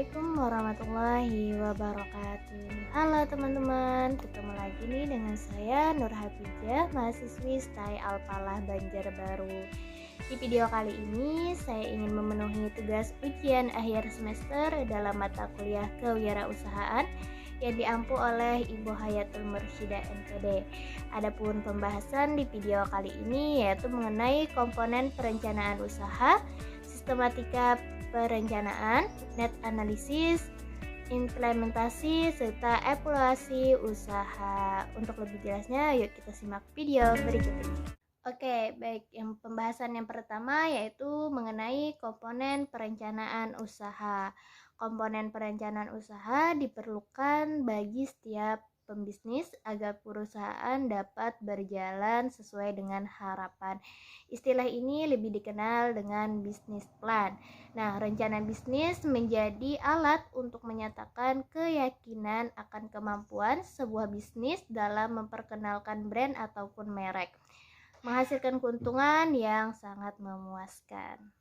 Assalamualaikum warahmatullahi wabarakatuh. Halo teman-teman, ketemu lagi nih dengan saya Nur Hafijah, mahasiswi STAI Alfalah Banjarbaru. Di video kali ini saya ingin memenuhi tugas ujian akhir semester dalam mata kuliah kewirausahaan yang diampu oleh Ibu Hayatul Mursyidah MPD. Adapun pembahasan di video kali ini yaitu mengenai komponen perencanaan usaha, sistematika perencanaan, net analisis, implementasi, serta evaluasi usaha. Untuk lebih jelasnya, yuk kita simak video berikut ini. Oke, baik. Yang pembahasan yang pertama yaitu mengenai komponen perencanaan usaha. Komponen perencanaan usaha diperlukan bagi setiap pembisnis agar perusahaan dapat berjalan sesuai dengan harapan. Istilah ini lebih dikenal dengan bisnis plan. Nah, rencana bisnis menjadi alat untuk menyatakan keyakinan akan kemampuan sebuah bisnis dalam memperkenalkan brand ataupun merek, menghasilkan keuntungan yang sangat memuaskan.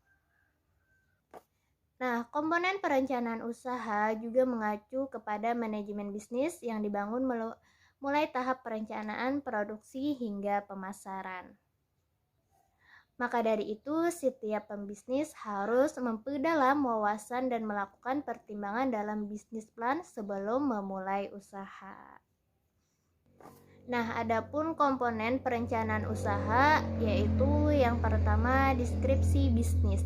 Nah, komponen perencanaan usaha juga mengacu kepada manajemen bisnis yang dibangun mulai tahap perencanaan produksi hingga pemasaran. Maka dari itu, setiap pembisnis harus memperdalam wawasan dan melakukan pertimbangan dalam bisnis plan sebelum memulai usaha. Nah, adapun komponen perencanaan usaha yaitu yang pertama deskripsi bisnis.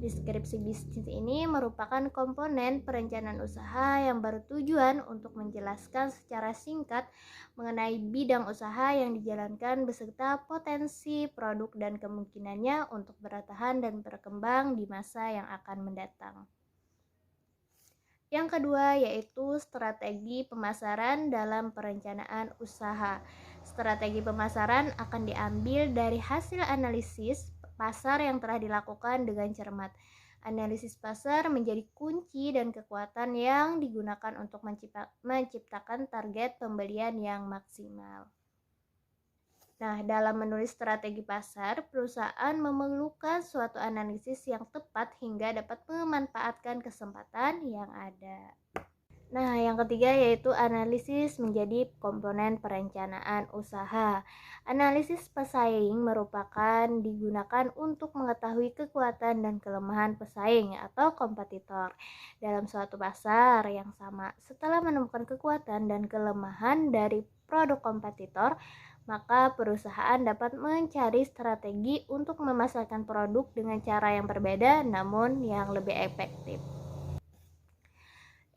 Deskripsi bisnis ini merupakan komponen perencanaan usaha yang bertujuan untuk menjelaskan secara singkat mengenai bidang usaha yang dijalankan beserta potensi produk dan kemungkinannya untuk bertahan dan berkembang di masa yang akan mendatang. Yang kedua yaitu strategi pemasaran dalam perencanaan usaha. Strategi pemasaran akan diambil dari hasil analisis pasar yang telah dilakukan dengan cermat. Analisis pasar menjadi kunci dan kekuatan yang digunakan untuk menciptakan target pembelian yang maksimal. Nah, dalam menulis strategi pasar, perusahaan memerlukan suatu analisis yang tepat hingga dapat memanfaatkan kesempatan yang ada. Nah, yang ketiga yaitu analisis menjadi komponen perencanaan usaha. Analisis pesaing merupakan digunakan untuk mengetahui kekuatan dan kelemahan pesaing atau kompetitor dalam suatu pasar yang sama. Setelah menemukan kekuatan dan kelemahan dari produk kompetitor, maka perusahaan dapat mencari strategi untuk memasarkan produk dengan cara yang berbeda namun yang lebih efektif.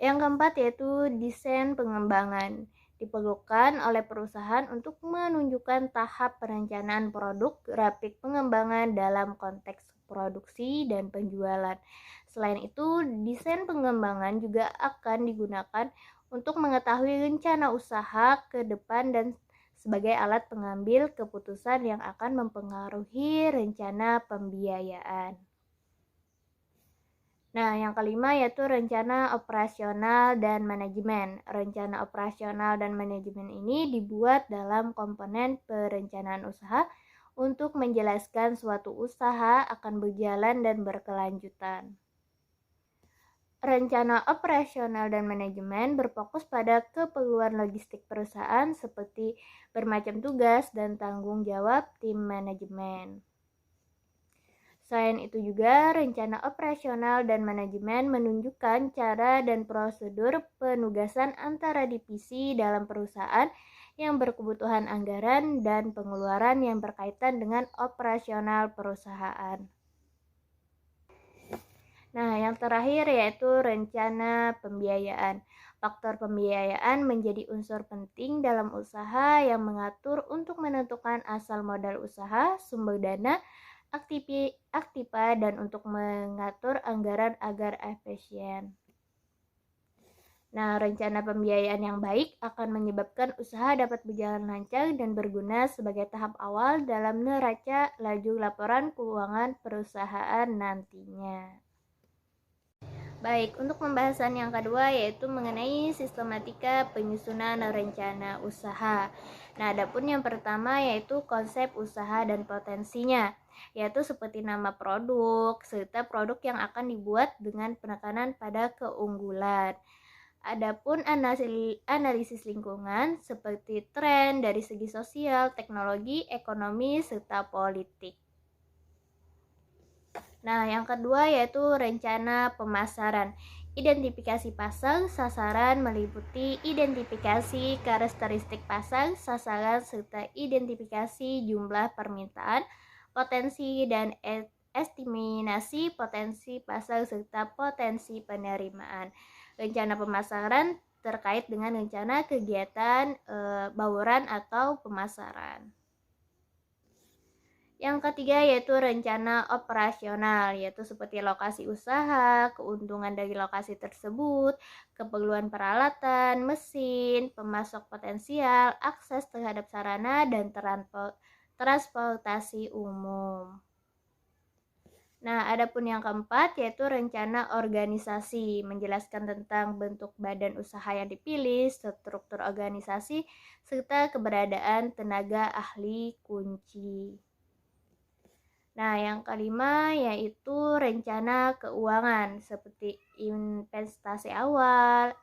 Yang keempat yaitu desain pengembangan. Diperlukan oleh perusahaan untuk menunjukkan tahap perencanaan produk, grafik pengembangan dalam konteks produksi dan penjualan. Selain itu, desain pengembangan juga akan digunakan untuk mengetahui rencana usaha ke depan dan sebagai alat pengambil keputusan yang akan mempengaruhi rencana pembiayaan. Nah, yang kelima yaitu rencana operasional dan manajemen. Rencana operasional dan manajemen ini dibuat dalam komponen perencanaan usaha untuk menjelaskan suatu usaha akan berjalan dan berkelanjutan. Rencana operasional dan manajemen berfokus pada keperluan logistik perusahaan seperti bermacam tugas dan tanggung jawab tim manajemen. Selain itu juga, rencana operasional dan manajemen menunjukkan cara dan prosedur penugasan antara divisi dalam perusahaan yang berkebutuhan anggaran dan pengeluaran yang berkaitan dengan operasional perusahaan. Nah, yang terakhir yaitu rencana pembiayaan. Faktor pembiayaan menjadi unsur penting dalam usaha yang mengatur untuk menentukan asal modal usaha, sumber dana, aktiva dan untuk mengatur anggaran agar efisien. Nah, rencana pembiayaan yang baik akan menyebabkan usaha dapat berjalan lancar dan berguna sebagai tahap awal dalam neraca laju laporan keuangan perusahaan nantinya. Baik, untuk pembahasan yang kedua yaitu mengenai sistematika penyusunan rencana usaha. Nah, adapun yang pertama yaitu konsep usaha dan potensinya, yaitu seperti nama produk serta produk yang akan dibuat dengan penekanan pada keunggulan. Adapun analisis lingkungan seperti tren dari segi sosial, teknologi, ekonomi, serta politik. Nah, yang kedua yaitu rencana pemasaran. Identifikasi pasar, sasaran meliputi identifikasi karakteristik pasar, sasaran, serta identifikasi jumlah permintaan, potensi, dan estimasi potensi pasar serta potensi penerimaan. Rencana pemasaran terkait dengan rencana kegiatan bauran atau pemasaran. Yang ketiga yaitu rencana operasional, yaitu seperti lokasi usaha, keuntungan dari lokasi tersebut, keperluan peralatan, mesin, pemasok potensial, akses terhadap sarana, dan transportasi umum. Nah, adapun yang keempat yaitu rencana organisasi, menjelaskan tentang bentuk badan usaha yang dipilih, struktur organisasi, serta keberadaan tenaga ahli kunci. Nah, yang kelima yaitu rencana keuangan seperti investasi awal,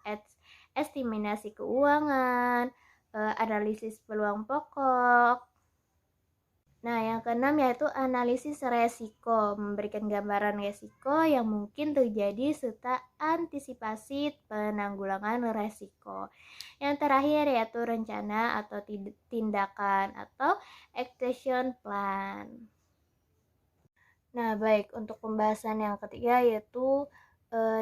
estimasi keuangan, analisis peluang pokok. Nah, yang keenam yaitu analisis resiko, memberikan gambaran resiko yang mungkin terjadi serta antisipasi penanggulangan resiko. Yang terakhir yaitu rencana atau tindakan atau action plan. Nah, baik, untuk pembahasan yang ketiga yaitu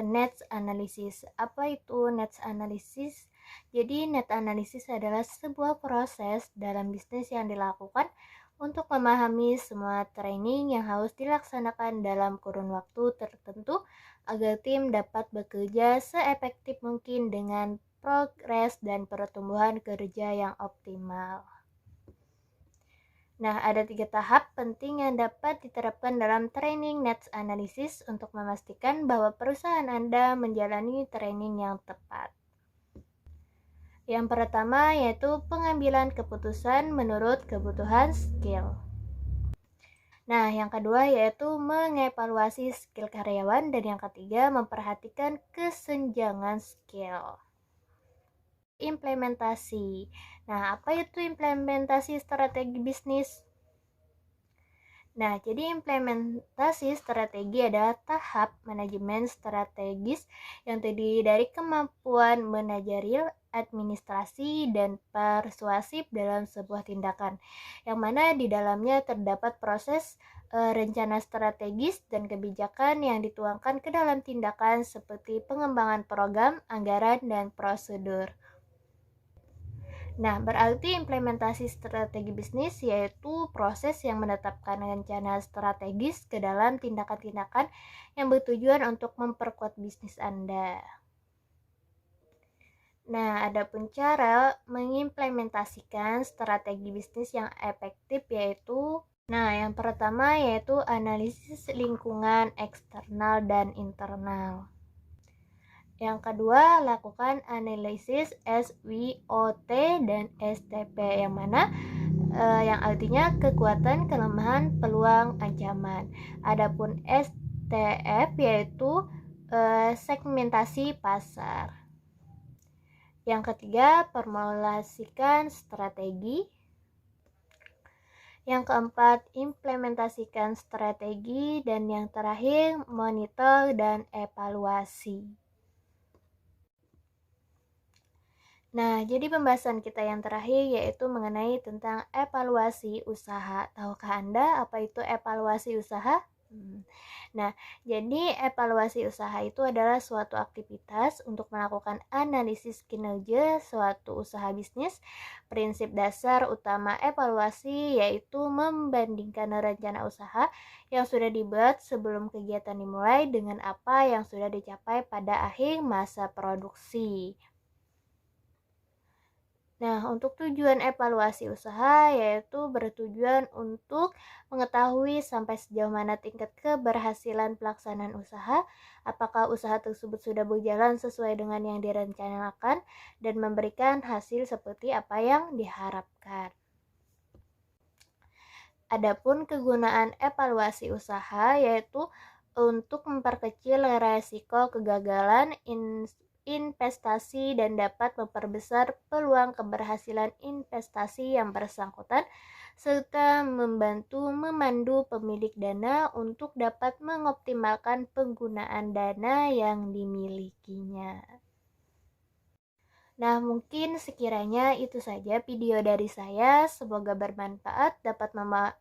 needs analysis. Apa itu needs analysis? Jadi, net analysis adalah sebuah proses dalam bisnis yang dilakukan untuk memahami semua training yang harus dilaksanakan dalam kurun waktu tertentu agar tim dapat bekerja seefektif mungkin dengan progres dan pertumbuhan kerja yang optimal. Nah, ada 3 tahap penting yang dapat diterapkan dalam training needs analysis untuk memastikan bahwa perusahaan Anda menjalani training yang tepat. Yang pertama yaitu pengambilan keputusan menurut kebutuhan skill. Nah, yang kedua yaitu mengevaluasi skill karyawan, dan yang ketiga memperhatikan kesenjangan skill. Implementasi. Nah, apa itu implementasi strategi bisnis? Nah, jadi implementasi strategi adalah tahap manajemen strategis yang terdiri dari kemampuan manajerial, administrasi, dan persuasif dalam sebuah tindakan, yang mana di dalamnya terdapat proses rencana strategis dan kebijakan yang dituangkan ke dalam tindakan seperti pengembangan program, anggaran, dan prosedur. Nah, berarti implementasi strategi bisnis yaitu proses yang menetapkan rencana strategis ke dalam tindakan-tindakan yang bertujuan untuk memperkuat bisnis Anda. Nah, adapun cara mengimplementasikan strategi bisnis yang efektif yaitu yang pertama yaitu analisis lingkungan eksternal dan internal. Yang kedua, lakukan analisis SWOT dan STP, yang mana yang artinya kekuatan, kelemahan, peluang, ancaman. Adapun STF yaitu segmentasi pasar. Yang ketiga, formulasikan strategi. Yang keempat, implementasikan strategi, dan yang terakhir, monitor dan evaluasi. Nah, jadi pembahasan kita yang terakhir yaitu mengenai tentang evaluasi usaha. Tahukah Anda apa itu evaluasi usaha? Nah, jadi evaluasi usaha itu adalah suatu aktivitas untuk melakukan analisis kinerja suatu usaha bisnis. Prinsip dasar utama evaluasi yaitu membandingkan rencana usaha yang sudah dibuat sebelum kegiatan dimulai dengan apa yang sudah dicapai pada akhir masa produksi. Nah, untuk tujuan evaluasi usaha yaitu bertujuan untuk mengetahui sampai sejauh mana tingkat keberhasilan pelaksanaan usaha, apakah usaha tersebut sudah berjalan sesuai dengan yang direncanakan, dan memberikan hasil seperti apa yang diharapkan. Adapun kegunaan evaluasi usaha yaitu untuk memperkecil resiko kegagalan investasi dan dapat memperbesar peluang keberhasilan investasi yang bersangkutan, serta membantu memandu pemilik dana untuk dapat mengoptimalkan penggunaan dana yang dimilikinya. Nah, mungkin sekiranya itu saja video dari saya. Semoga bermanfaat, dapat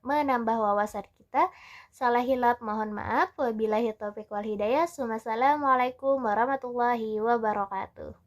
menambah wawasan kita. Salah hilap mohon maaf. Wabillahi taufiq wal hidayah. Wassalamualaikum warahmatullahi wabarakatuh.